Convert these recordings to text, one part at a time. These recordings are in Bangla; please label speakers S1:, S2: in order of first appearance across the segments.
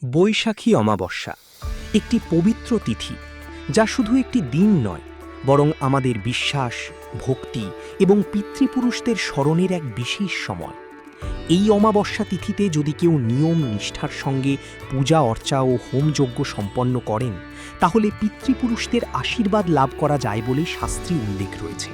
S1: বৈশাখী অমাবস্যা একটি পবিত্র তিথি, যা শুধু একটি দিন নয়, বরং আমাদের বিশ্বাস, ভক্তি এবং পিতৃপুরুষদের স্মরণের এক বিশেষ সময়। এই অমাবস্যা তিথিতে যদি কেউ নিয়ম নিষ্ঠার সঙ্গে পূজা অর্চা ও হোমযজ্ঞ সম্পন্ন করেন, তাহলে পিতৃপুরুষদের আশীর্বাদ লাভ করা যায় বলে শাস্ত্রে উল্লেখ রয়েছে।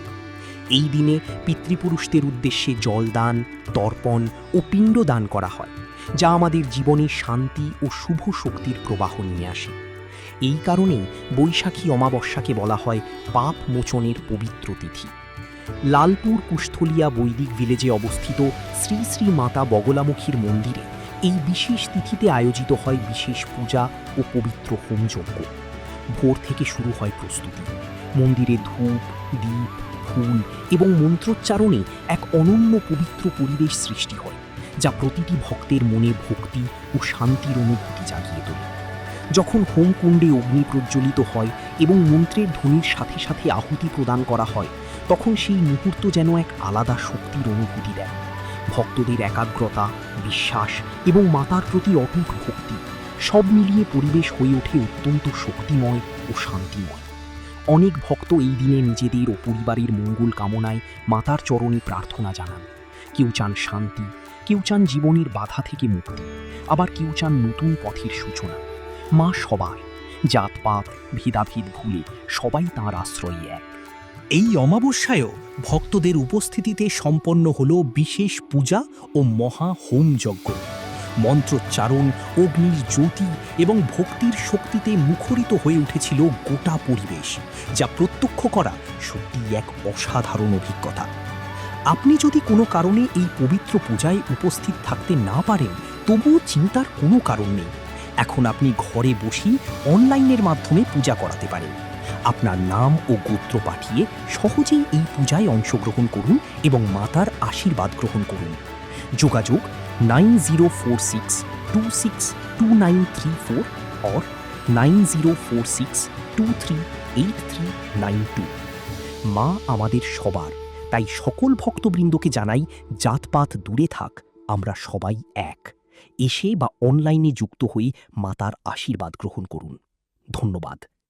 S1: এই দিনে পিতৃপুরুষদের উদ্দেশ্যে জলদান, তর্পণ ও পিণ্ডদান করা হয়, যা আমাদের জীবনে শান্তি ও শুভ শক্তির প্রবাহ নিয়ে আসে। এই কারণেই বৈশাখী অমাবস্যাকে বলা হয় পাপ মোচনের পবিত্র তিথি। লালপুর কুষ্ঠলিয়া বৈদিক ভিলেজে অবস্থিত শ্রী শ্রী মাতা বগলামুখীর মন্দিরে এই বিশেষ তিথিতে আয়োজিত হয় বিশেষ পূজা ও পবিত্র হোমযজ্ঞ। ভোর থেকে শুরু হয় প্রস্তুতি। মন্দিরে ধূপ, দীপ, ফুল এবং মন্ত্রোচ্চারণে এক অনন্য পবিত্র পরিবেশ সৃষ্টি হয়, যা প্রতিটি ভক্তের মনে ভক্তি ও শান্তির অনুভূতি জাগিয়ে তোলে। যখন হোমকুণ্ডে অগ্নি প্রজ্বলিত হয় এবং মন্ত্রের ধ্বনির সাথে সাথে আহুতি প্রদান করা হয়, তখন সেই মুহূর্ত যেন এক আলাদা শক্তির অনুভূতি দেয়। ভক্তদের একাগ্রতা, বিশ্বাস এবং মাতার প্রতি অটুট ভক্তি সব মিলিয়ে পরিবেশ হয়ে ওঠে অত্যন্ত শক্তিময় ও শান্তিময়। অনেক ভক্ত এই দিনে নিজেদের ও পরিবারের মঙ্গল কামনায় মাতার চরণে প্রার্থনা জানান। কেউ চান শান্তি, কেউ চান জীবনের বাধা থেকে মুক্তি, আবার কেউ চান নতুন পথের সূচনা। মা সবার, জাতপাত ভেদাভেদ ভুলে সবাই তাঁর আশ্রয়ে এক।
S2: এই অমাবস্যায়ও ভক্তদের উপস্থিতিতে সম্পন্ন হল বিশেষ পূজা ও মহা হোমযজ্ঞ। মন্ত্রোচ্চারণ, অগ্নির জ্যোতি এবং ভক্তির শক্তিতে মুখরিত হয়ে উঠেছিল গোটা পরিবেশ, যা প্রত্যক্ষ করা সত্যিই এক অসাধারণ অভিজ্ঞতা। আপনি যদি কোনো কারণে এই পবিত্র পূজায় উপস্থিত থাকতে না পারেন, তবুও চিন্তার কোনো কারণ নেই। এখন আপনি ঘরে বসেই অনলাইনের মাধ্যমে পূজা করাতে পারেন। আপনার নাম ও গোত্র পাঠিয়ে সহজেই এই পূজায় অংশগ্রহণ করুন এবং মাতার আশীর্বাদ গ্রহণ করুন। যোগাযোগ 9046262934 or 9046238392। মা আমাদের সবার, তাই সকল ভক্তবৃন্দকে জানাই, জাতপাত দূরে থাক, আমরা সবাই এক। এসে বা অনলাইনে যুক্ত হয়ে মাতার আশীর্বাদ গ্রহণ করুন। ধন্যবাদ।